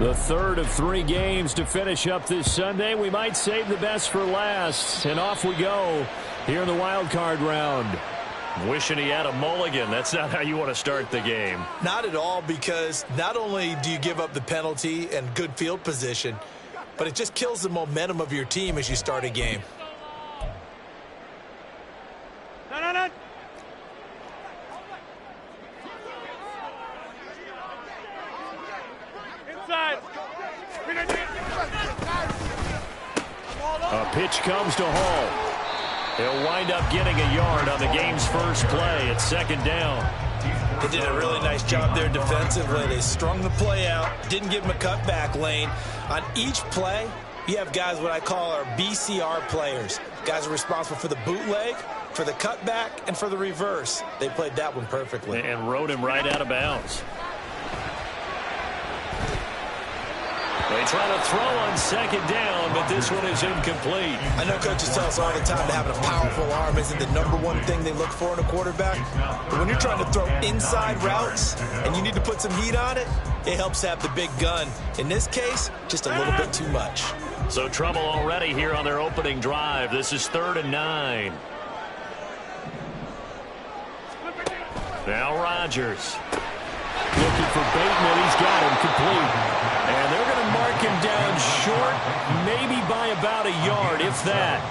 The third of 3 games to finish up this Sunday. We might save the best for last. And off we go here in the wild card round. Wishing he had a mulligan. That's not how you want to start the game. Not at all, because not only do you give up the penalty and good field position, but it just kills the momentum of your team as you start a game. No. Inside. A pitch comes to Hall. He'll wind up getting a yard on the game's first play at second down. They did a really nice job there defensively. They strung the play out, didn't give him a cutback lane. On each play, you have guys what I call our BCR players. Guys are responsible for the bootleg, for the cutback, and for the reverse. They played that one perfectly. And rode him right out of bounds. They try to throw on second down, but this one is incomplete. I know coaches tell us all the time that having a powerful arm isn't the #1 thing they look for in a quarterback. But when you're trying to throw inside routes and you need to put some heat on it, it helps to have the big gun. In this case, just a little bit too much. So trouble already here on their opening drive. This is 3rd and 9. Now Rodgers. Looking for Bateman. He's got him complete. And they're going to mark him down short, maybe by about a yard, if that.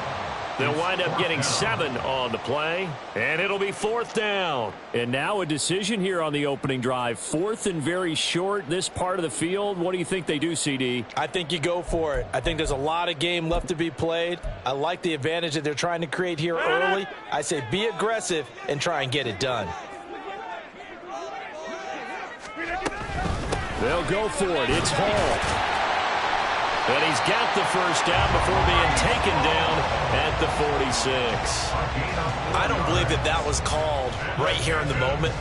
They'll wind up getting 7 on the play, and it'll be 4th down. And now a decision here on the opening drive. 4th and very short, this part of the field. What do you think they do, CD? I think you go for it. I think there's a lot of game left to be played. I like the advantage that they're trying to create here early. I say be aggressive and try and get it done. They'll go for it. It's Hall. And he's got the first down before being taken down at the 46. I don't believe that that was called right here in the moment.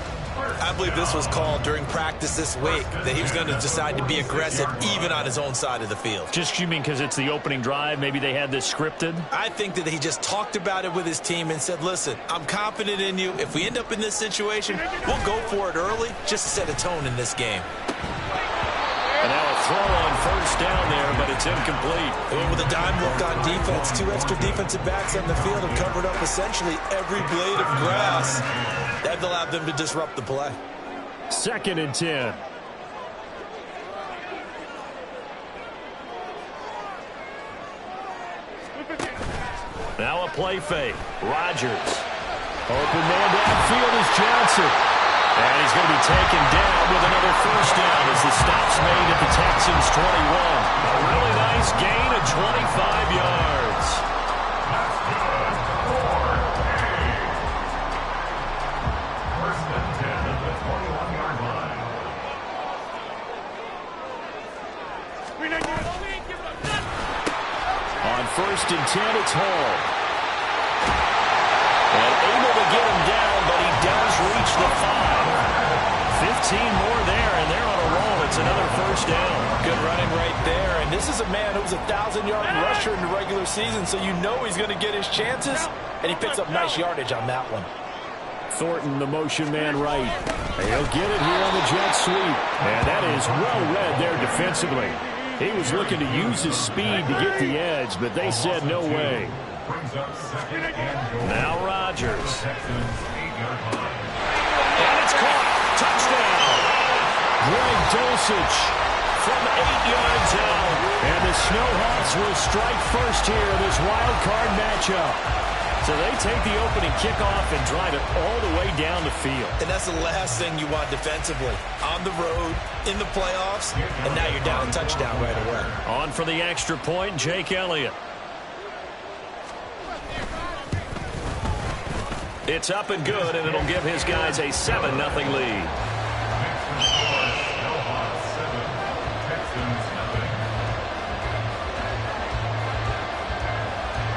I believe this was called during practice this week, that he was going to decide to be aggressive even on his own side of the field. Just you mean because it's the opening drive? Maybe they had this scripted? I think that he just talked about it with his team and said, listen, I'm confident in you. If we end up in this situation, we'll go for it early just to set a tone in this game. And now a throw on first down there, but it's incomplete. They went with a dime look on defense. 2 extra defensive backs on the field and covered up essentially every blade of grass. That allowed them to disrupt the play. 2nd and 10. Now a play fake. Rodgers. Open man downfield is Johnson. And he's going to be taken down with another first down as the stop's made at the Texans' 21. A really nice gain of 25 yards. First and 10 at the 21-yard line. On 1st and 10, it's Hall. And able to get him down, but he does reach the 5. 15 more there, and they're on a roll. It's another first down. Good running right there. And this is a man who was a 1,000-yard rusher in the regular season, so you know he's going to get his chances, and he picks up nice yardage on that one. Thornton, the motion man right. He'll get it here on the jet sweep. And that is well read there defensively. He was looking to use his speed to get the edge, but they said no way. Now Rodgers. And it's caught. Touchdown. Greg Dulcich from 8 yards out. And the Snowhawks will strike first here in this wild card matchup. So they take the opening kickoff and drive it all the way down the field. And that's the last thing you want defensively. On the road, in the playoffs, and now you're down a touchdown right away. On for the extra point, Jake Elliott. It's up and good, and it'll give his guys a 7-0 lead.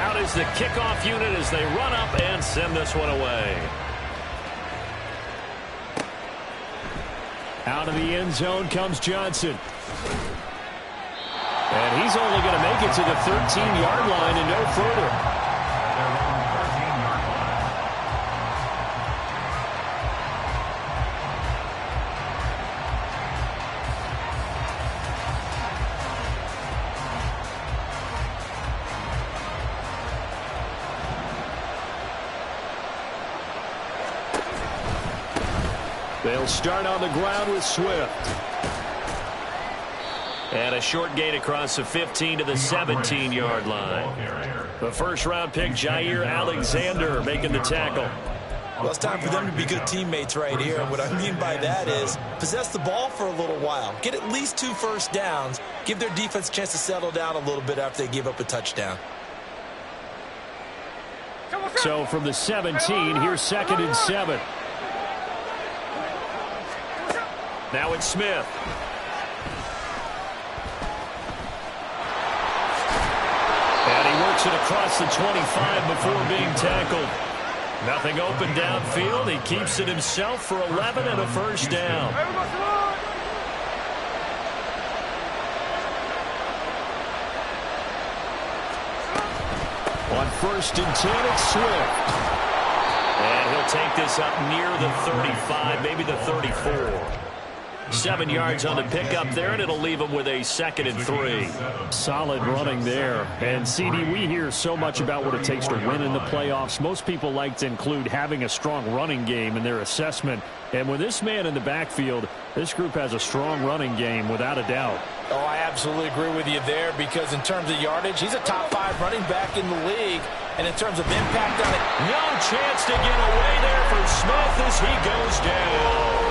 Out is the kickoff unit as they run up and send this one away. Out of the end zone comes Johnson. And he's only going to make it to the 13-yard line and no further. They'll start on the ground with Swift. And a short gain across the 15 to the 17-yard line. The first-round pick, Jair Alexander, making the tackle. Well, it's time for them to be good teammates right here. And what I mean by that is possess the ball for a little while. Get at least 2 first downs. Give their defense a chance to settle down a little bit after they give up a touchdown. So from the 17, here's 2nd and 7. Now it's Smith. And he works it across the 25 before being tackled. Nothing open downfield. He keeps it himself for 11 and a first down. On 1st and 10, it's Swift. And he'll take this up near the 35, maybe the 34. 7 yards on the pickup there, and it'll leave him with a 2nd and 3. Solid running there. And, CD, we hear so much about what it takes to win in the playoffs. Most people like to include having a strong running game in their assessment. And with this man in the backfield, this group has a strong running game without a doubt. Oh, I absolutely agree with you there because in terms of yardage, he's a top 5 running back in the league. And in terms of impact on it, no chance to get away there for Smith as he goes down.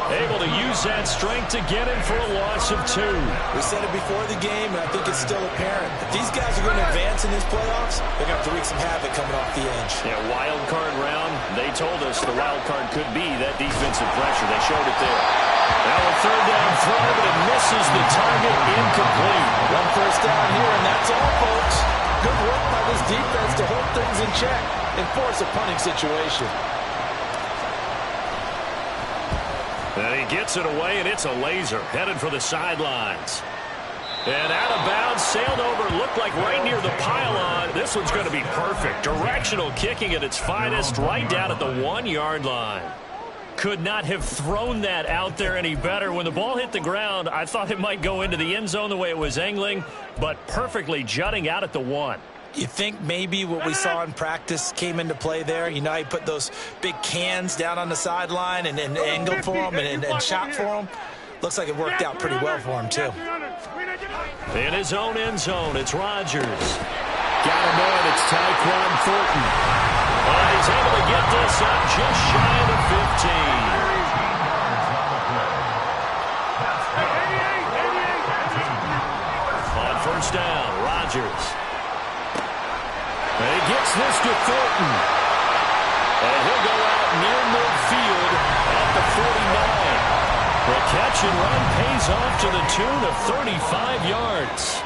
Able to use that strength to get him for a loss of 2. We said it before the game, and I think it's still apparent. If these guys are going to advance in these playoffs, they're going to have to wreak some havoc coming off the edge. Yeah, wild card round. They told us the wild card could be that defensive pressure. They showed it there. Now a 3rd down throw, but it misses the target, incomplete. 1 first down here, and that's all, folks. Good work by this defense to hold things in check and force a punting situation. And he gets it away, and it's a laser headed for the sidelines. And out of bounds, sailed over, looked like right near the pylon. This one's going to be perfect. Directional kicking at its finest, right down at the 1-yard line. Could not have thrown that out there any better. When the ball hit the ground, I thought it might go into the end zone the way it was angling, but perfectly jutting out at the 1. You think maybe what we saw in practice came into play there? You know, he put those big cans down on the sideline and angled for them and shot for them. Looks like it worked out pretty well for him, too. In his own end zone, it's Rodgers. Got him on, it's Tyquan Thornton. And he's able to get this up just shy of the 15. On 1st down, Rodgers. And he gets this to Thornton. And he'll go out near midfield at the 49. The catch and run pays off to the tune of 35 yards.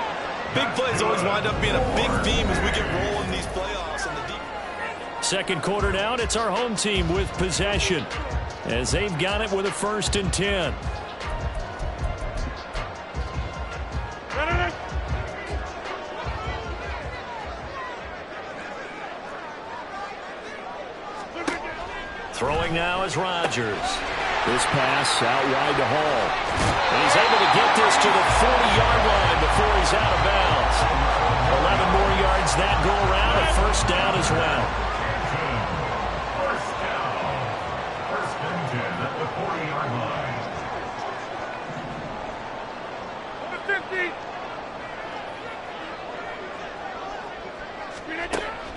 Big plays always wind up being a big theme as we get rolling these playoffs. And the 2nd quarter down, it's our home team with possession as they've got it with a 1st and 10. Throwing now is Rodgers. This pass out wide to Hall. And he's able to get this to the 40-yard line before he's out of bounds. 11 more yards that go around, a 1st down as well. First down. 1st and 10 at the 40-yard line.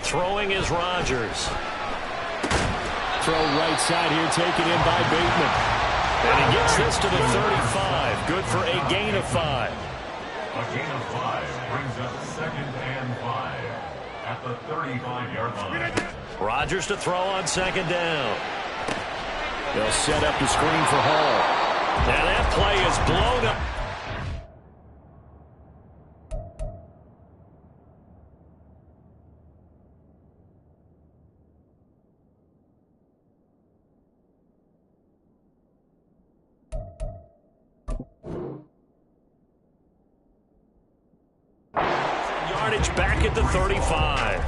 Throwing is Rodgers. Throw right side here, taken in by Bateman. And he gets this to the 35. Good for a gain of 5. A gain of 5 brings up 2nd and 5 at the 35-yard line. Rodgers to throw on 2nd down. They'll set up the screen for Hall. Now that play is blown up. Back at the 35.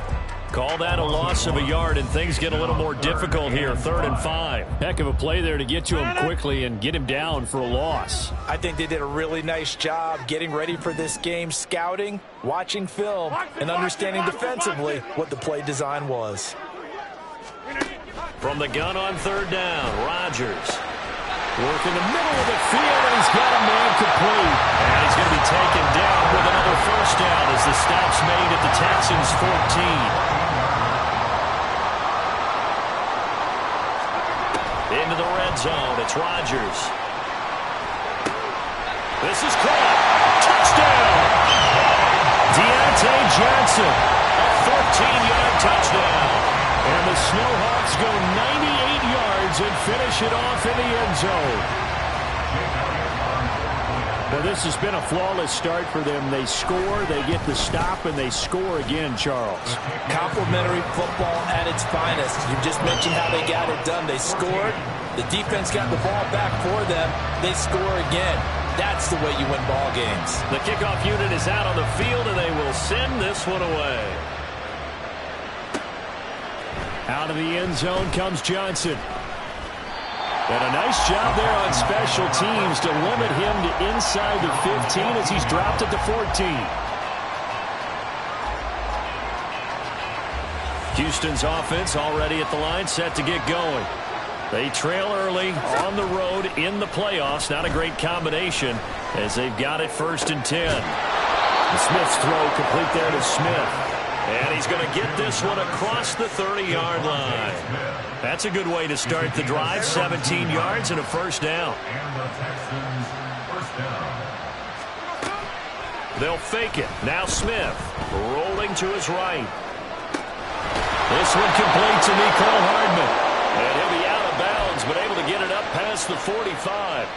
Call that a loss of a yard, and things get a little more difficult here. 3rd and 5. Heck of a play there to get to him quickly and get him down for a loss. I think they did a really nice job getting ready for this game, scouting, watching film, and understanding defensively what the play design was. From the gun on third down, Rodgers. Work in the middle of the field, and he's got a man complete. And he's going to be taken down with another first down as the stop's made at the Texans' 14. Into the red zone, it's Rodgers. This is caught. Touchdown! Deontay Johnson, a 14-yard touchdown. And the Snowhawks go 98 yards and finish it off in the end zone. Well, this has been a flawless start for them. They score, they get the stop, and they score again, Charles. Complimentary football at its finest. You just mentioned how they got it done. They scored. The defense got the ball back for them. They score again. That's the way you win ball games. The kickoff unit is out on the field, and they will send this one away. Out of the end zone comes Johnson. And a nice job there on special teams to limit him to inside the 15 as he's dropped at the 14. Houston's offense already at the line, set to get going. They trail early on the road in the playoffs. Not a great combination as they've got it 1st and 10. The Smith's throw complete there to Smith. And he's going to get this one across the 30-yard line. That's a good way to start the drive. 17 yards and a first down. And the Texans first down. They'll fake it. Now Smith rolling to his right. This one complete to Nicole Hardman. And he'll be out of bounds, but able to get it up past the 45.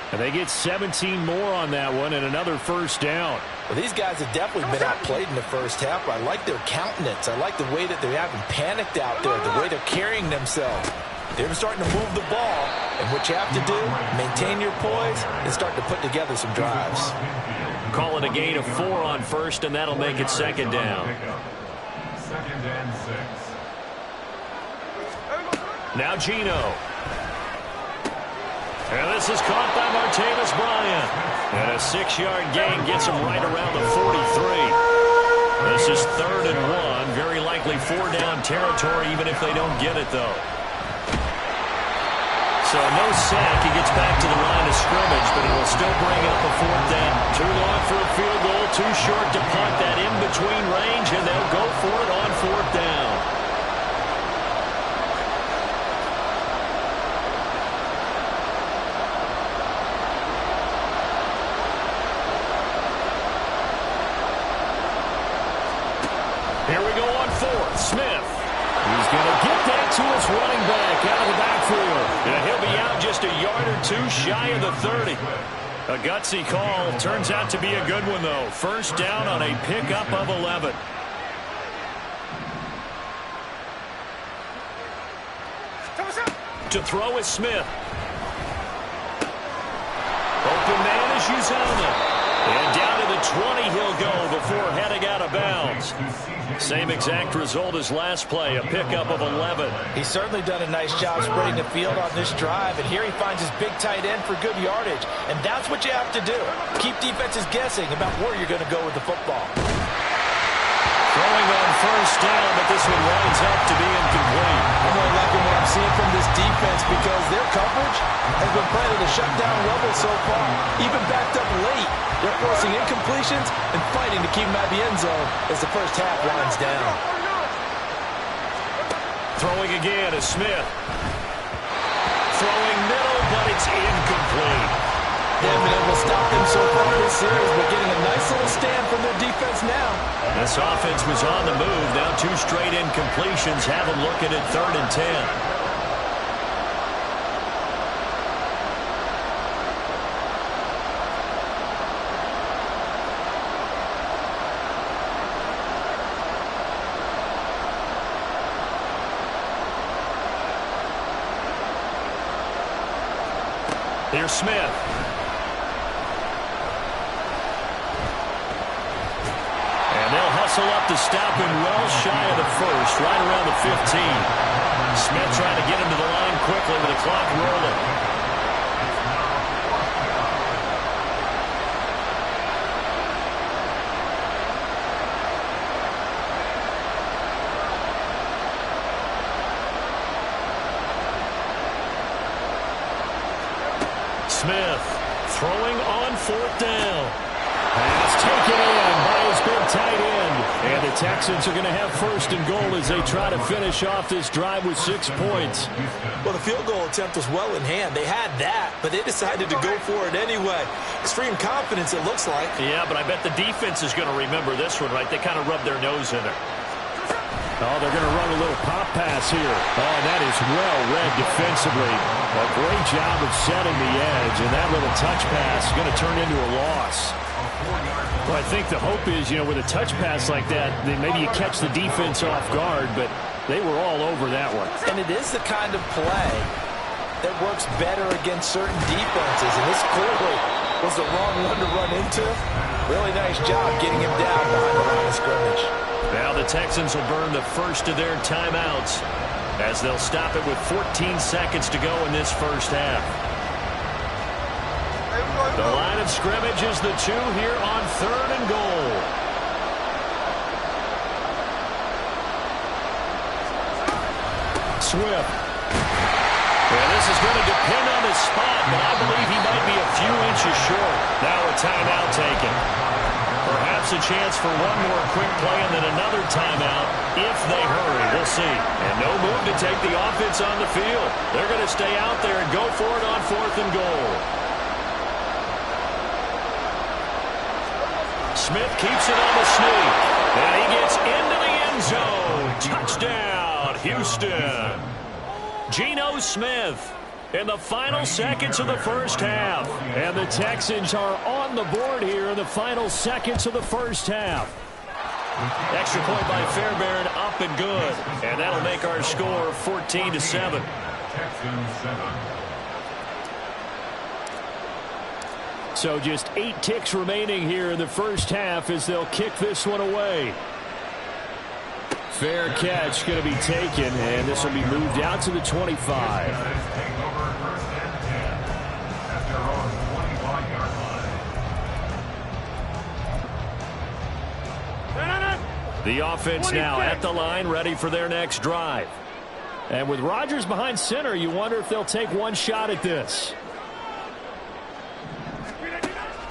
And they get 17 more on that one and another first down. Well, these guys have definitely been outplayed in the first half. I like their countenance. I like the way that they haven't panicked out there, the way they're carrying themselves. They're starting to move the ball, and what you have to do, maintain your poise and start to put together some drives. Call it a gain of 4 on first, and that'll make it 2nd down. 2nd and 6. Now Geno. And this is caught by Martavis Bryant. And a 6-yard gain gets him right around the 43. This is 3rd and 1. Very likely 4-down territory, even if they don't get it, though. So no sack. He gets back to the line of scrimmage, but it will still bring up a 4th down. Too long for a field goal, too short to punt that in-between range, and they'll go for it on 4th down. Here we go on 4th. Smith. He's going to get that to his running back out of the backfield. And he'll be out just a yard or 2 shy of the 30. A gutsy call. Turns out to be a good one, though. First down on a pickup of 11. To throw is Smith. Open man is Uzoma. And down to the 20 he'll go before heading out of bounds. Same exact result as last play, a pickup of 11. He's certainly done a nice job spreading the field on this drive, and here he finds his big tight end for good yardage. And that's what you have to do. Keep defenses guessing about where you're going to go with the football. Throwing on first down, but this one winds up to be incomplete. I'm really liking what I'm seeing from this defense because their coverage has been playing to shut down Rebels so far. Even backed up late, they're forcing incompletions and fighting to keep them out of the end zone as the first half winds down. Throwing again is Smith. Throwing middle, but it's incomplete. They haven't been able to stop them so far this series, but getting a nice little stand from their defense now. This offense was on the move. Now 2 straight incompletions have them looking at 3rd and 10. Here's Smith. And they'll hustle up to stop him well shy of the first, right around the 15. Smith trying to get him to the line quickly with the clock rolling. Smith throwing on 4th down. Pass taken in by his big tight end. And the Texans are going to have 1st and goal as they try to finish off this drive with 6 points. Well, the field goal attempt was well in hand. They had that, but they decided to go for it anyway. Extreme confidence, it looks like. Yeah, but I bet the defense is going to remember this one, right? They kind of rubbed their nose in it. Oh, they're going to run a little pop pass here. Oh, that is well read defensively. A great job of setting the edge, and that little touch pass is going to turn into a loss. Well, I think the hope is, with a touch pass like that, then maybe you catch the defense off guard, but they were all over that one. And it is the kind of play that works better against certain defenses, and this clearly was the wrong one to run into. Really nice job getting him down behind the line of scrimmage. Now the Texans will burn the first of their timeouts as they'll stop it with 14 seconds to go in this first half. The line of scrimmage is the 2 here on 3rd and goal. Swift. Well, this is going to depend on his spot, but I believe he might be a few inches short. Now a timeout taken. Perhaps a chance for one more quick play and then another timeout if they hurry. We'll see. And no move to take the offense on the field. They're going to stay out there and go for it on 4th and goal. Smith keeps it on the sneak. And he gets into the end zone. Touchdown, Houston. Geno Smith in the final seconds of the first half. And the Texans are on the board here in the final seconds of the first half. Extra point by Fairbairn, up and good. And that'll make our score 14-7. Texans 7. So just 8 ticks remaining here in the first half as they'll kick this one away. Fair catch going to be taken, and this will be moved out to the 25. The offense now at the line, ready for their next drive. And with Rodgers behind center, you wonder if they'll take one shot at this.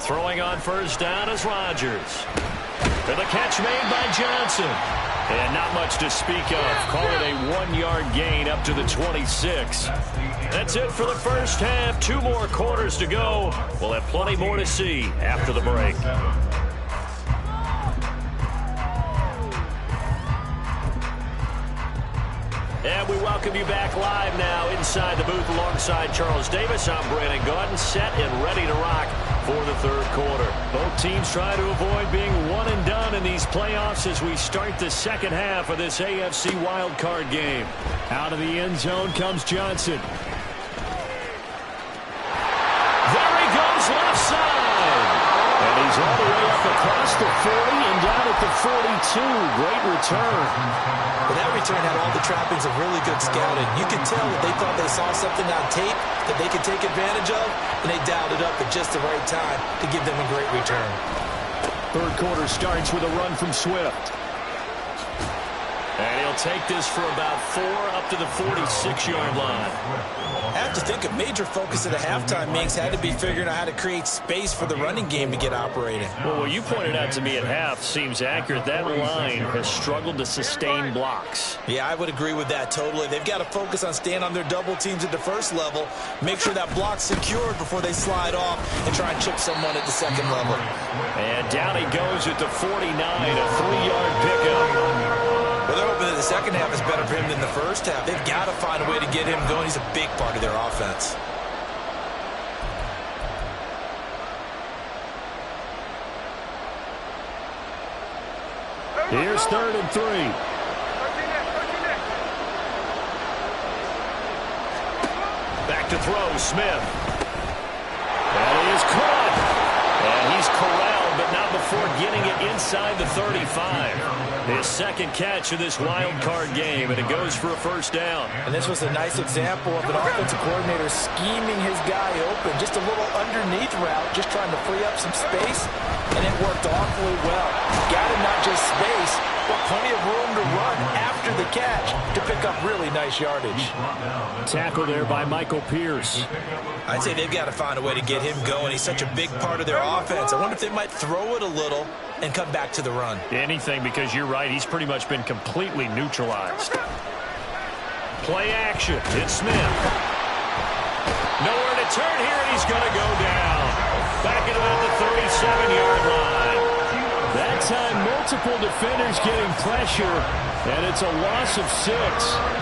Throwing on first down is Rodgers. And the catch made by Johnson. And not much to speak of. Call it a 1-yard gain up to the 26. That's it for the first half. 2 more quarters to go. We'll have plenty more to see after the break. And we welcome you back live now inside the booth alongside Charles Davis. I'm Brandon Gaudin, set and ready to rock for the 3rd quarter. Both teams try to avoid being one and done in these playoffs as we start the second half of this AFC wildcard game. Out of the end zone comes Johnson. There he goes left side. And he's all the way up across the 40 and down at the 42. Great return. But that return had all the trappings of really good scouting. You could tell that they thought they saw something on tape that they could take advantage of, and they dialed it up at just the right time to give them a great return. 3rd quarter starts with a run from Swift. And he'll take this for about 4 up to the 46-yard line. I have to think a major focus of the halftime meetings had to be figuring out how to create space for the running game to get operating. Well, what you pointed out to me at half seems accurate. That line has struggled to sustain blocks. Yeah, I would agree with that totally. They've got to focus on staying on their double teams at the first level, make sure that block's secured before they slide off and try and chip someone at the second level. And down he goes at the 49, a 3-yard pickup. Well, they're hoping that the second half is better for him than the first half. They've got to find a way to get him going. He's a big part of their offense. Here's 3rd and 3. Back to throw, Smith. That is caught. And he's corralled, but not before getting it inside the 35. His second catch of this wild card game, and it goes for a first down. And this was a nice example of an offensive coordinator scheming his guy open. Just a little underneath route, just trying to free up some space, and it worked awfully well. got him not just space, but plenty of room to run after the catch to pick up really nice yardage. Tackle there by Michael Pierce. I'd say they've got to find a way to get him going. He's such a big part of their offense. I wonder if they might throw it a little and come back to the run. Anything, because you're right. He's pretty much been completely neutralized. Play action. It's Smith. Nowhere to turn here, and he's going to go down. Back at about the 37-yard line. That time, multiple defenders getting pressure, and it's a loss of 6.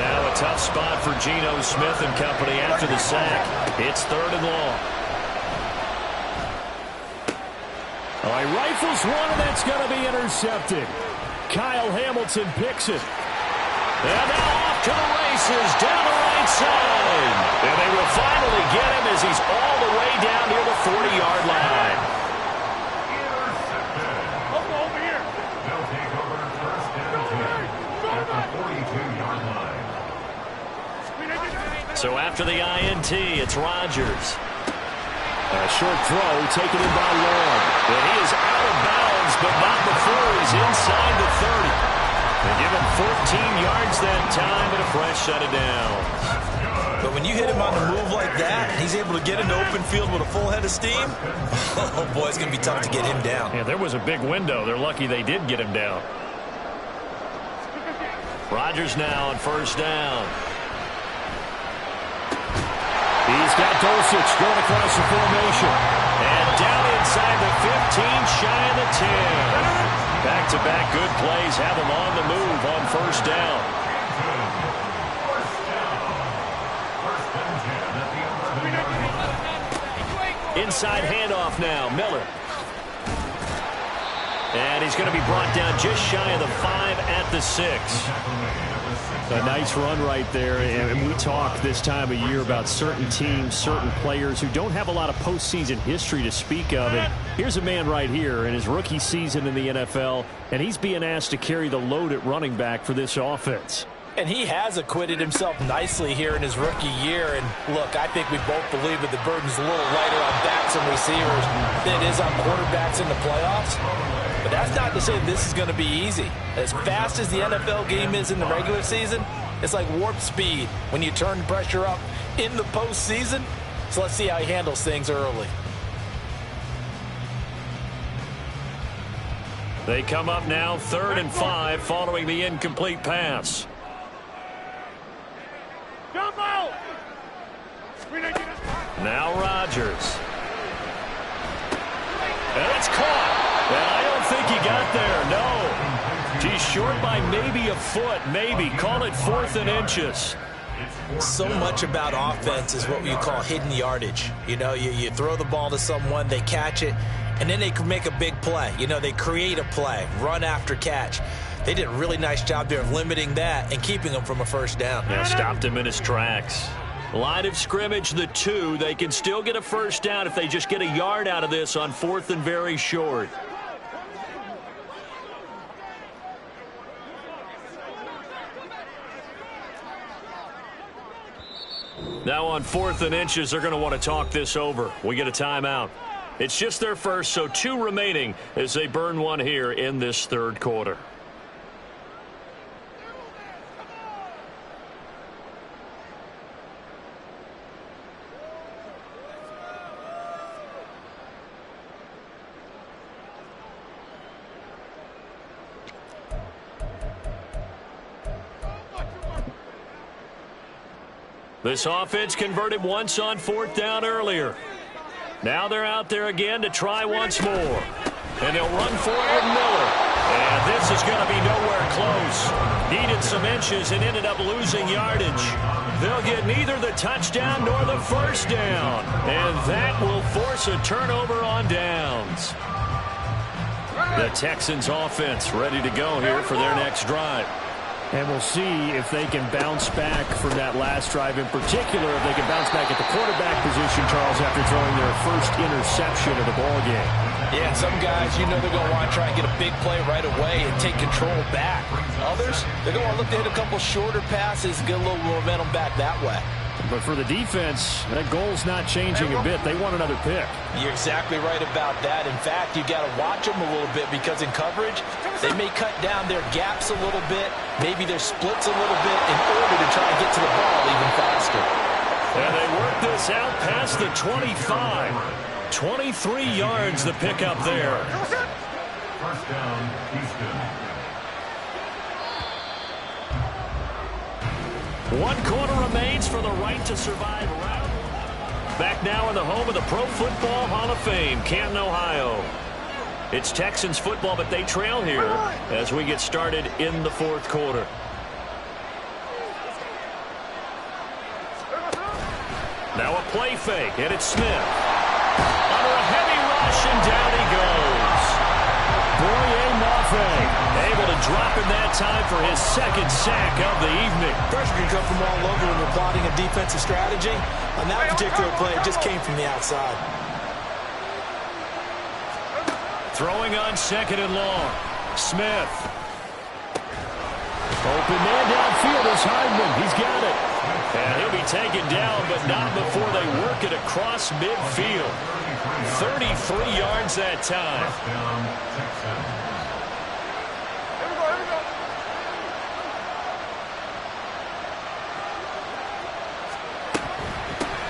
Now a tough spot for Geno Smith and company after the sack. It's 3rd and long. All right, rifles one, and that's going to be intercepted. Kyle Hamilton picks it. And now off to the races, down the right side. And they will finally get him as he's all the way down near the 40-yard line. Over here. They'll take over first and 10 at the 42-yard line. So after the INT, it's Rodgers. A short throw taken in by Long. And he is out of bounds, but not before he's inside the 30. They give him 14 yards that time and a fresh set of downs. But when you hit him on the move like that, he's able to get into open field with a full head of steam. Oh, boy, it's going to be tough to get him down. Yeah, there was a big window. They're lucky they did get him down. Rodgers now on first down. He's got Dulcich going across the formation. And down inside the 15, shy of the 10. Back-to-back good plays have him on the move on first down. Inside handoff now, Miller. And he's going to be brought down just shy of the 5 at the 6. A nice run right there, and we talk this time of year about certain teams, certain players who don't have a lot of postseason history to speak of. And here's a man right here in his rookie season in the NFL, and he's being asked to carry the load at running back for this offense. And he has acquitted himself nicely here in his rookie year. And look, I think we both believe that the burden's a little lighter on backs and receivers than it is on quarterbacks in the playoffs. But that's not to say this is going to be easy. As fast as the NFL game is in the regular season, it's like warp speed when you turn the pressure up in the postseason. So let's see how he handles things early. They come up now 3rd and 5 following the incomplete pass. Jump out! Now Rodgers. And it's caught. And I don't think he got there, no. He's short by maybe a foot, maybe. Call it 4th and inches. So much about offense is what you call hidden yardage. You know, you throw the ball to someone, they catch it, and then they can make a big play. You know, they create a play, run after catch. They did a really nice job there of limiting that and keeping him from a first down. Yeah, stopped him in his tracks. Line of scrimmage, the 2. They can still get a first down if they just get a yard out of this on 4th and very short. Now on 4th and inches, they're going to want to talk this over. We get a timeout. It's just their first, so 2 remaining as they burn one here in this 3rd quarter. This offense converted once on 4th down earlier. Now they're out there again to try once more. And they'll run for it with Miller. And this is going to be nowhere close. Needed some inches and ended up losing yardage. They'll get neither the touchdown nor the first down. And that will force a turnover on downs. The Texans offense ready to go here for their next drive. And we'll see if they can bounce back from that last drive, in particular if they can bounce back at the quarterback position, Charles, after throwing their first interception of the ballgame. Yeah, some guys, you know they're going to want to try and get a big play right away and take control back. Others, they're going to look to hit a couple shorter passes and get a little momentum back that way. But for the defense, that goal's not changing a bit. They want another pick. You're exactly right about that. In fact, you got to watch them a little bit because in coverage, they may cut down their gaps a little bit, maybe their splits a little bit in order to try and get to the ball even faster. And they work this out past the 25. 23 yards the pick up there. First down, Houston. 1 quarter remains for the right to survive round. Back now in the home of the Pro Football Hall of Fame, Canton, Ohio. It's Texans football, but they trail here as we get started in the 4th quarter. Now a play fake, and it's Smith. Under a heavy rush, and down he goes. Boye Mafe able to drop in that time for his 2nd sack of the evening. Pressure can come from all over when you're plotting a defensive strategy. On that particular play, it just came from the outside. Throwing on 2nd and long. Smith. Open man downfield is Hardman. He's got it. And he'll be taken down, but not before they work it across midfield. 33 yards that time. First down, Texans.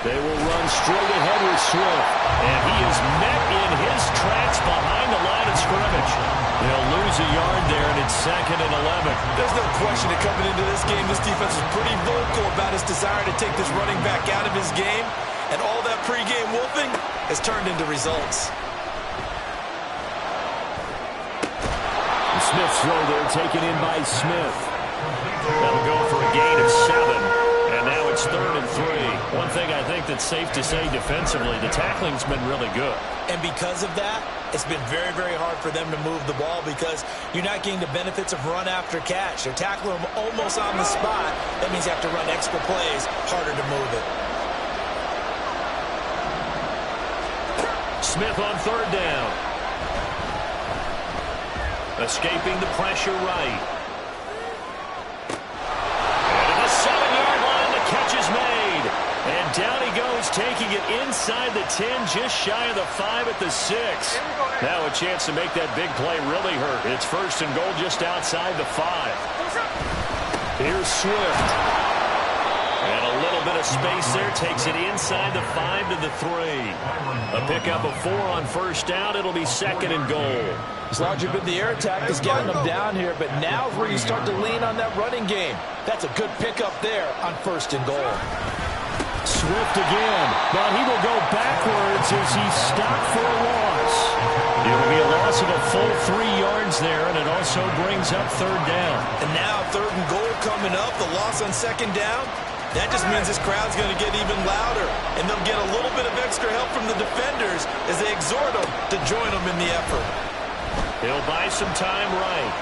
They will run straight ahead with Swift. And he is met in his tracks behind the line of scrimmage. They'll lose a yard there, and it's 2nd and 11. There's no question that coming into this game, this defense is pretty vocal about his desire to take this running back out of his game. And all that pregame wolfing has turned into results. The Smith's throw there taken in by Smith. That'll go for a gain of 7. And now it's 3rd and 3. One thing I think that's safe to say defensively, the tackling's been really good. And because of that, it's been very, very hard for them to move the ball because you're not getting the benefits of run after catch. They're tackling them almost on the spot. That means you have to run extra plays, harder to move it. Smith on 3rd down. Escaping the pressure right. And at the 7-yard line, the catch is made. And down he goes, taking it inside the 10, just shy of the 5 at the 6. Now a chance to make that big play really hurt. It's 1st and goal just outside the 5. Here's Swift. And a little bit of space there, takes it inside the 5 to the 3. A pickup of 4 on 1st down. It'll be 2nd and goal. It's largely been the air attack that's getting them down here, but now is where you start to lean on that running game. That's a good pickup there on 1st and goal. Swift again, but he will go backwards as he stopped for a loss. It'll be a loss of a full 3 yards there, and it also brings up 3rd down. And now 3rd and goal coming up, the loss on 2nd down. That just means this crowd's going to get even louder, and they'll get a little bit of extra help from the defenders as they exhort them to join them in the effort. He'll buy some time right.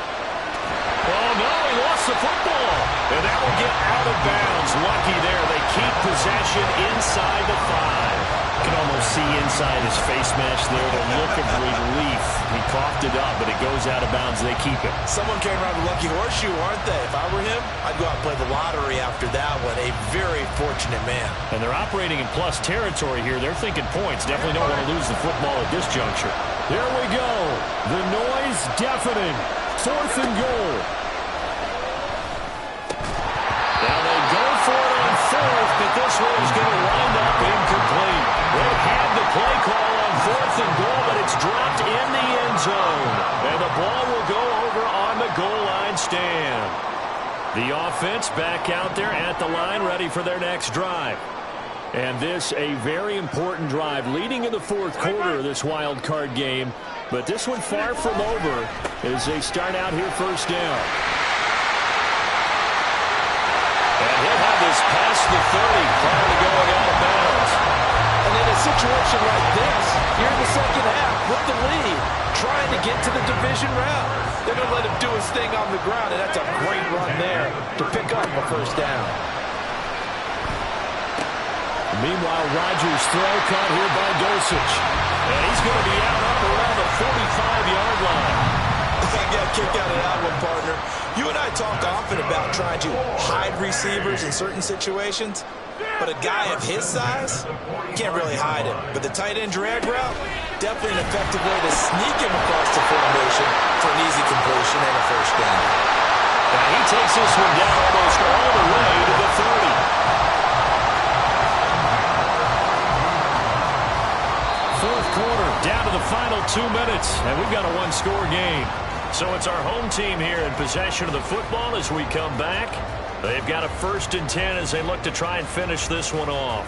Oh, no, he lost the football. And that will get out of bounds. Lucky there. They keep possession inside the 5. You can almost see inside his face mask there the look of relief. He coughed it up, but it goes out of bounds. They keep it. Someone came around with a lucky horseshoe, aren't they? If I were him, I'd go out and play the lottery after that one. A very fortunate man. And they're operating in plus territory here. They're thinking points. Definitely don't want to lose the football at this juncture. There we go. The noise deafening. 4th and goal. Now they go for it on 4th, but this one is going to wind up incomplete. They had the play call on 4th and goal, but it's dropped in the end zone. And the ball will go over on the goal line stand. The offense back out there at the line, ready for their next drive. And this a very important drive leading in the 4th quarter of this wild card game. But this one far from over as they start out here 1st down. And he'll have this past the 30 prior to going out of bounds. And in a situation like this, you're in the 2nd half with the lead, trying to get to the division round. They're going to let him do his thing on the ground, and that's a great run there to pick up a 1st down. Meanwhile, Rodgers' throw caught here by Dosich. And he's going to be out up around the 45-yard line. I got kicked out of that one, partner. You and I talk often about trying to hide receivers in certain situations, but a guy of his size, you can't really hide him. But the tight end drag route, definitely an effective way to sneak him across the formation for an easy completion and a first down. And he takes this one down almost all the way to the 30. Fourth quarter, down to the final 2 minutes, and we've got a one-score game. So it's our home team here in possession of the football as we come back. They've got a 1st and 10 as they look to try and finish this one off.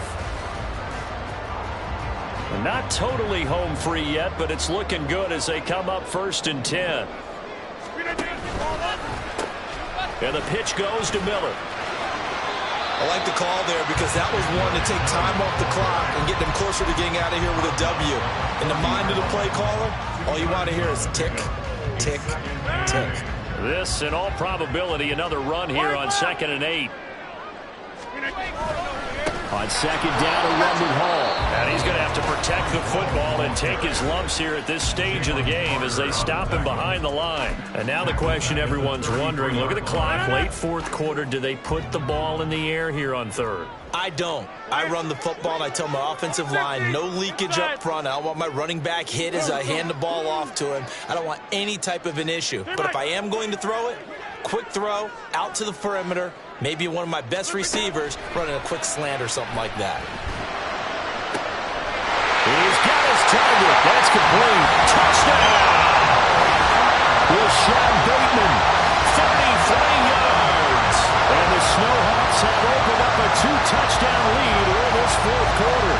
Not totally home free yet, but it's looking good as they come up 1st and 10. And the pitch goes to Miller. I like the call there because that was one to take time off the clock and get them closer to getting out of here with a W. In the mind of the play caller, all you want to hear is tick, tick, tick. This, in all probability, another run here on 2nd and 8. On 2nd down, a run with Hall. And he's going to have to protect the football and take his lumps here at this stage of the game as they stop him behind the line. And now the question everyone's wondering, look at the clock, late 4th quarter, do they put the ball in the air here on 3rd? I don't. I run the football and I tell my offensive line no leakage up front. I don't want my running back hit as I hand the ball off to him. I don't want any type of an issue. But if I am going to throw it, quick throw out to the perimeter, maybe one of my best receivers running a quick slant or something like that. He's got his target. That's complete. Touchdown! Rashawn Bateman, 33 yards. And the Snowhawks have opened up a 2-touchdown lead in this 4th quarter.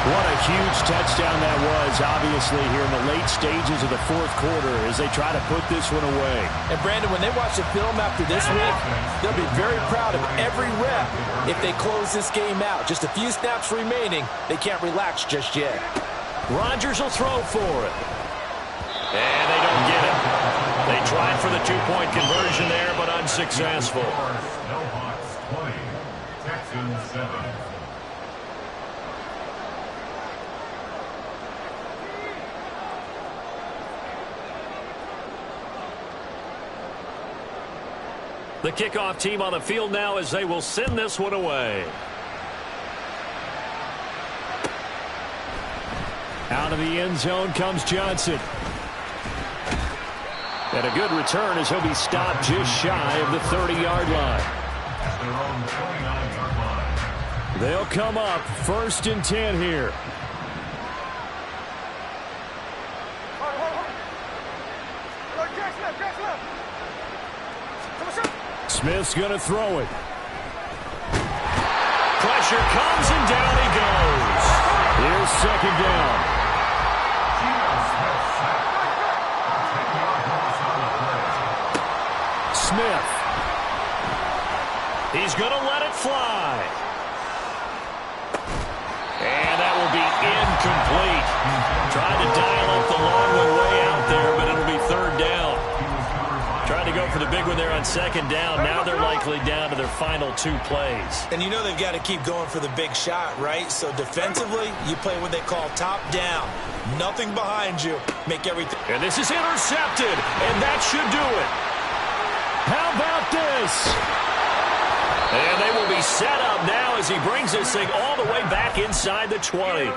What a huge touchdown that was, obviously, here in the late stages of the 4th quarter as they try to put this one away. And, Brandon, when they watch the film after this week, they'll be very proud of every rep if they close this game out. Just a few snaps remaining. They can't relax just yet. Rodgers will throw for it. And they don't get it. They tried for the 2-point conversion there, but unsuccessful. Snowhawks 20, Texans 7. The kickoff team on the field now as they will send this one away. Out of the end zone comes Johnson. And a good return as he'll be stopped just shy of the 30-yard line. At their own 29-yard line. They'll come up 1st and 10 here. Smith's going to throw it. Pressure comes and down he goes. Here's 2nd down. Smith. He's going to let it fly. And that will be incomplete. Tried to dial up the long one way out there, but it'll be 3rd down. Tried to go for the big one there on 2nd down. Now they're likely down to their final 2 plays. And you know they've got to keep going for the big shot, right? So defensively, you play what they call top down. Nothing behind you. Make everything. And this is intercepted, and that should do it. How about this? And they will be set up now as he brings this thing all the way back inside the 20.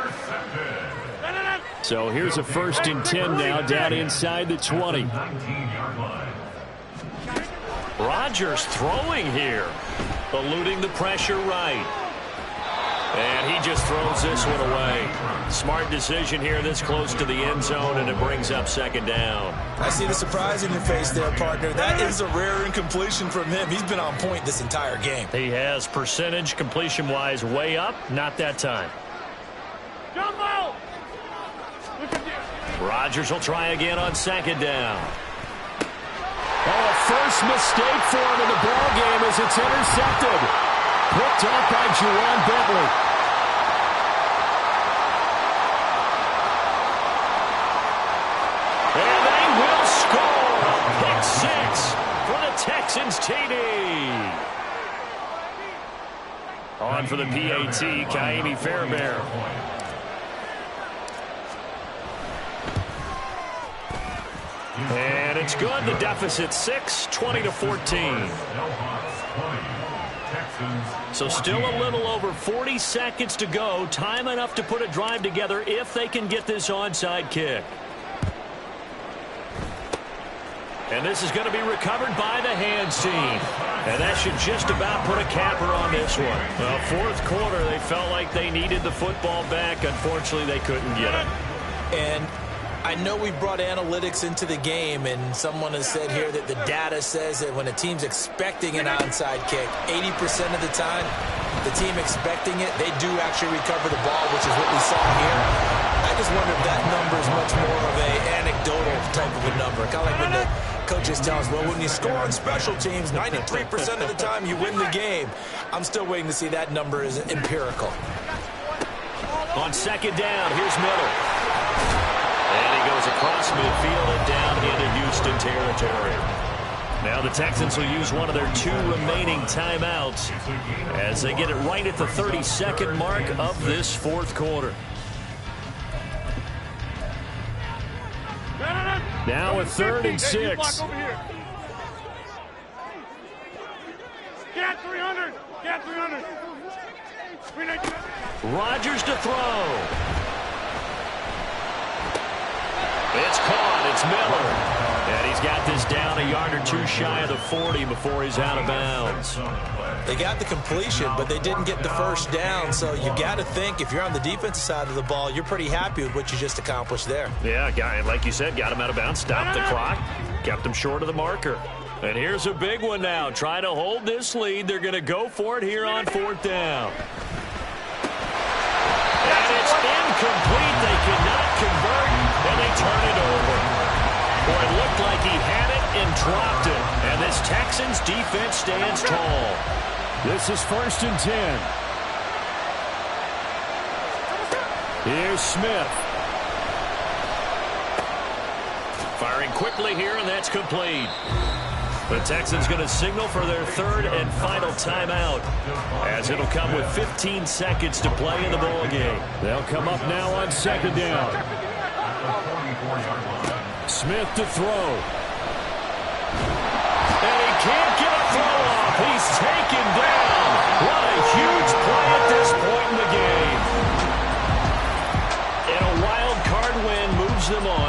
So here's a 1st and 10 now down inside the 20. 19-yard line. Rodgers throwing here, eluding the pressure right. And he just throws this one away. Smart decision here this close to the end zone, and it brings up 2nd down. I see the surprise in your face there, partner. That is a rare incompletion from him. He's been on point this entire game. He has percentage completion-wise way up, not that time. Rodgers will try again on 2nd down. Oh, a first mistake for him in the ball game as it's intercepted. Picked up by Juwan Bentley. And they will score. Pick 6 for the Texans TD. On for the PAT, Kaimi Fairbairn. And it's good. The deficit 6, 20-14. So still a little over 40 seconds to go. Time enough to put a drive together if they can get this onside kick. And this is going to be recovered by the hands team. And that should just about put a capper on this one. Well, fourth quarter, they felt like they needed the football back. Unfortunately, they couldn't get it. And I know we brought analytics into the game, and someone has said here that the data says that when a team's expecting an onside kick, 80% of the time, the team expecting it, they do actually recover the ball, which is what we saw here. I just wonder if that number is much more of an anecdotal type of a number. Kind of like when the coaches tell us, well, when you score on special teams, 93% of the time you win the game. I'm still waiting to see that number is empirical. On second down, here's Miller. And he goes across midfield and down into Houston territory. Now the Texans will use one of their 2 remaining timeouts as they get it right at the 32nd mark of this fourth quarter. Now a 3rd and 6. Get 300. Get 300. Rodgers to throw. It's caught. It's Miller. And he's got this down a yard or 2 shy of the 40 before he's out of bounds. They got the completion, but they didn't get the first down. So you got to think if you're on the defensive side of the ball, you're pretty happy with what you just accomplished there. Yeah, like you said, got him out of bounds, stopped the clock, kept him short of the marker. And here's a big one now. Trying to hold this lead. They're going to go for it here on 4th down. And it's incomplete. They cannot convert, and they turn it over. Boy, it looked like he had it and dropped it. And this Texans defense stands tall. This is 1st and 10. Here's Smith. Firing quickly here, and that's complete. The Texans going to signal for their 3rd and final timeout, as it'll come with 15 seconds to play in the ball game. They'll come up now on 2nd down. Smith to throw. And he can't get a throw off. He's taken down. What a huge play at this point in the game. And a wild card win moves them on.